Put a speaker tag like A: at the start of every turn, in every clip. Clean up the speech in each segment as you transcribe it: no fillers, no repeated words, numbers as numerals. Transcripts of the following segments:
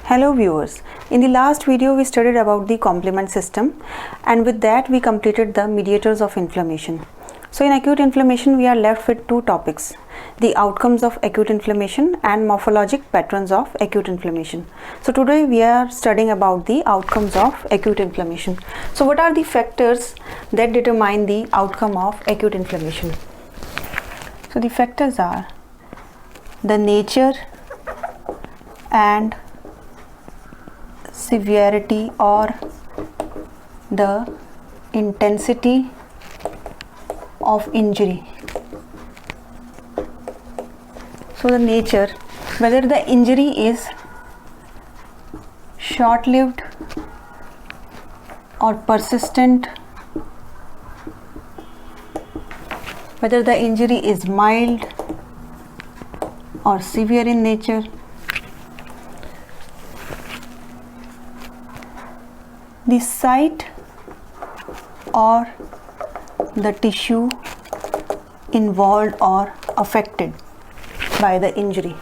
A: Hello viewers, in the last video we studied about the complement system, and with that we completed the mediators of inflammation. So in acute inflammation we are left with two topics, the outcomes of acute inflammation and morphologic patterns of acute inflammation. So today we are studying about the outcomes of acute inflammation. So what are the factors that determine the outcome of acute inflammation? So the factors are the nature and severity or the intensity of injury. So the nature, whether the injury is short-lived or persistent, whether the injury is mild or severe in nature, the site or the tissue involved or affected by the injury.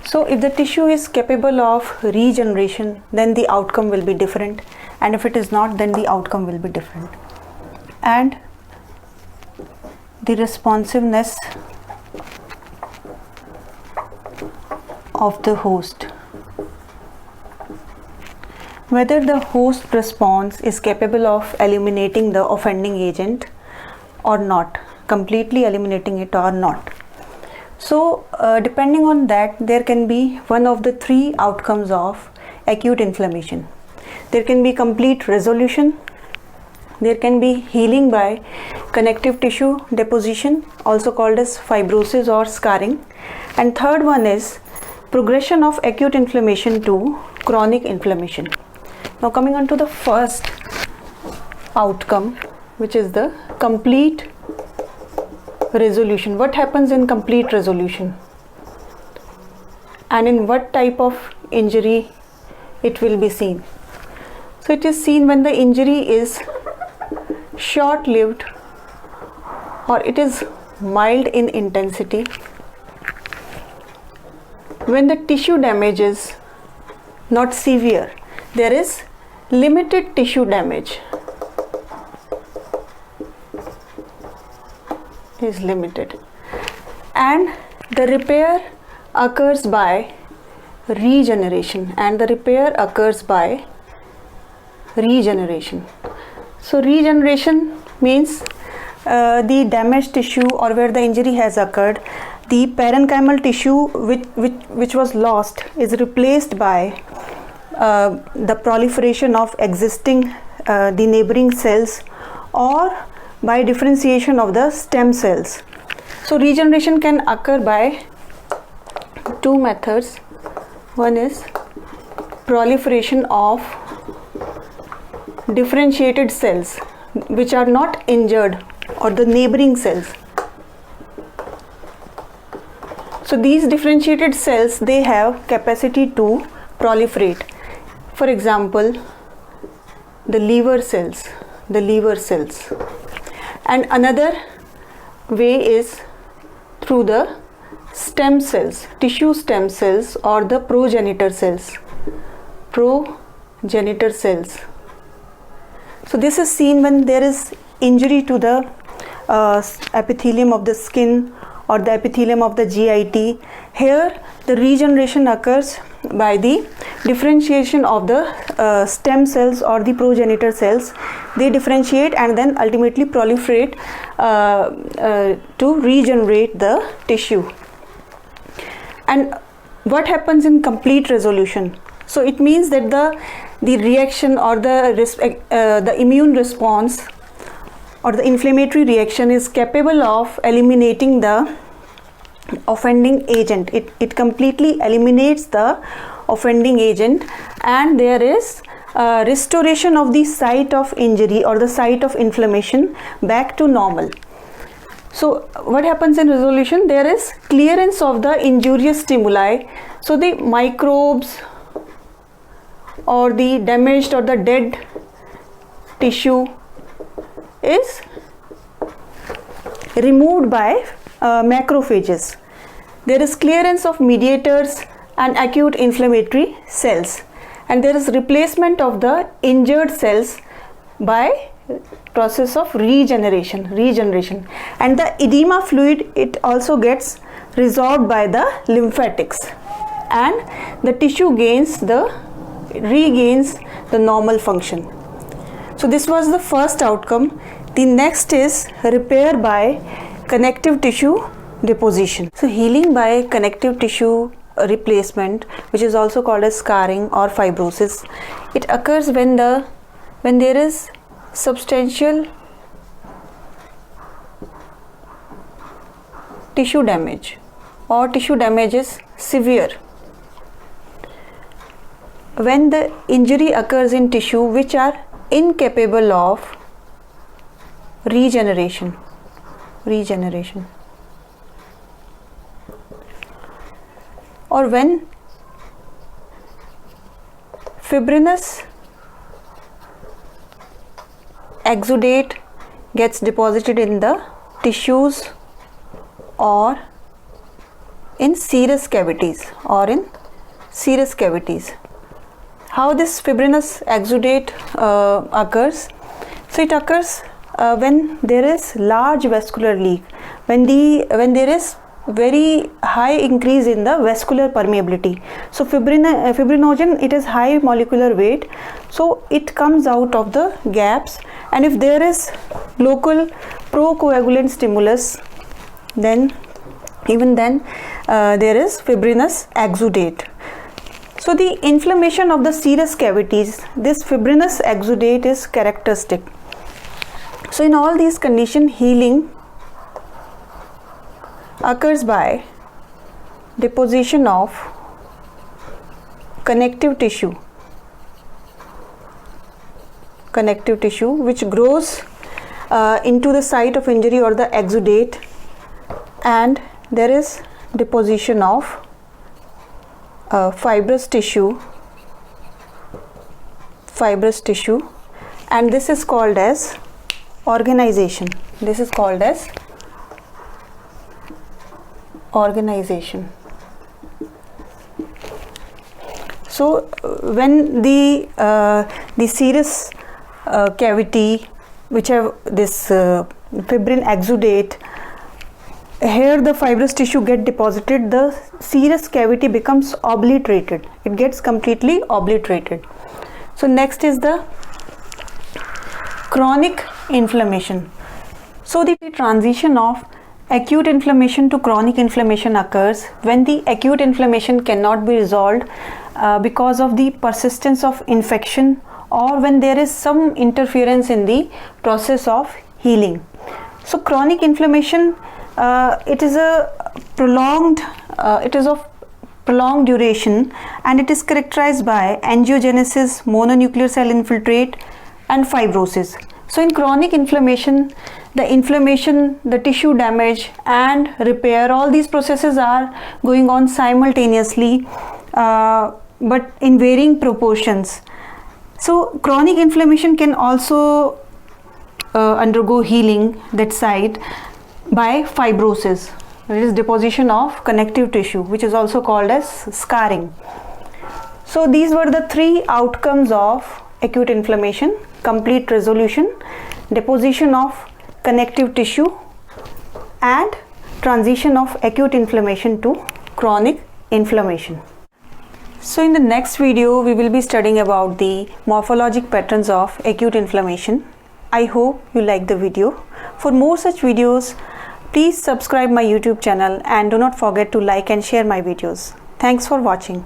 A: So if the tissue is capable of regeneration, then the outcome will be different, and if it is not, then the outcome will be different. And the responsiveness of the host, whether the host response is capable of eliminating the offending agent or not, completely eliminating it or not. So depending on that, there can be one of the three outcomes of acute inflammation. There can be complete resolution, there can be healing by connective tissue deposition, also called as fibrosis or scarring, and third one is progression of acute inflammation to chronic inflammation. Now coming on to the first outcome, which is the complete resolution. What happens in complete resolution and in what type of injury it will be seen? So it is seen when the injury is short-lived or it is mild in intensity, when the tissue damage is not severe, there is limited tissue damage, is limited, and the repair occurs by regeneration, So regeneration means the damaged tissue or where the injury has occurred, the parenchymal tissue which was lost is replaced by the proliferation of existing the neighboring cells or by differentiation of the stem cells. So regeneration can occur by two methods. One is proliferation of differentiated cells which are not injured or the neighboring cells. So these differentiated cells, they have capacity to proliferate. For example, the liver cells. And another way is through the stem cells, tissue stem cells or the progenitor cells. So this is seen when there is injury to the epithelium of the skin or the epithelium of the GIT. Here the regeneration occurs by the differentiation of the stem cells or the progenitor cells. They differentiate and then ultimately proliferate to regenerate the tissue. And what happens in complete resolution? So it means that the reaction or the immune response or the inflammatory reaction is capable of eliminating the offending agent. It completely eliminates the offending agent, and there is restoration of the site of injury or the site of inflammation back to normal. So what happens in resolution? There is clearance of the injurious stimuli. So the microbes or the damaged or the dead tissue is removed by macrophages. There is clearance of mediators and acute inflammatory cells, and there is replacement of the injured cells by process of regeneration, and the edema fluid, it also gets resolved by the lymphatics, and the tissue regains the normal function. So this was the first outcome. The next is repair by connective tissue deposition. So healing by connective tissue replacement, which is also called as scarring or fibrosis, it occurs when there is substantial tissue damage, or tissue damage is severe, when the injury occurs in tissue which are incapable of regeneration, or when fibrinous exudate gets deposited in the tissues or in serous cavities, How this fibrinous exudate occurs? So it occurs when there is large vascular leak, when there is very high increase in the vascular permeability. So fibrinogen, it is high molecular weight, so it comes out of the gaps, and if there is local procoagulant stimulus, then there is fibrinous exudate. So the inflammation of the serous cavities, this fibrinous exudate is characteristic. So in all these conditions, healing occurs by deposition of connective tissue which grows into the site of injury or the exudate, and there is deposition of fibrous tissue, and this is called as organization. So when the serous cavity which have this fibrin exudate, here the fibrous tissue get deposited, the serous cavity becomes obliterated, it gets completely obliterated. So next is the chronic inflammation. So the transition of acute inflammation to chronic inflammation occurs when the acute inflammation cannot be resolved because of the persistence of infection, or when there is some interference in the process of healing. So chronic inflammation, it is of prolonged duration, and it is characterized by angiogenesis, mononuclear cell infiltrate, and fibrosis. So in chronic inflammation, the tissue damage and repair, all these processes are going on simultaneously, but in varying proportions. So chronic inflammation can also undergo healing, that site, by fibrosis. It is deposition of connective tissue, which is also called as scarring. So these were the three outcomes of acute inflammation: complete resolution, deposition of connective tissue, and transition of acute inflammation to chronic inflammation. So in the next video, we will be studying about the morphologic patterns of acute inflammation. I hope you like the video. For more such videos, please subscribe my YouTube channel and do not forget to like and share my videos. Thanks for watching.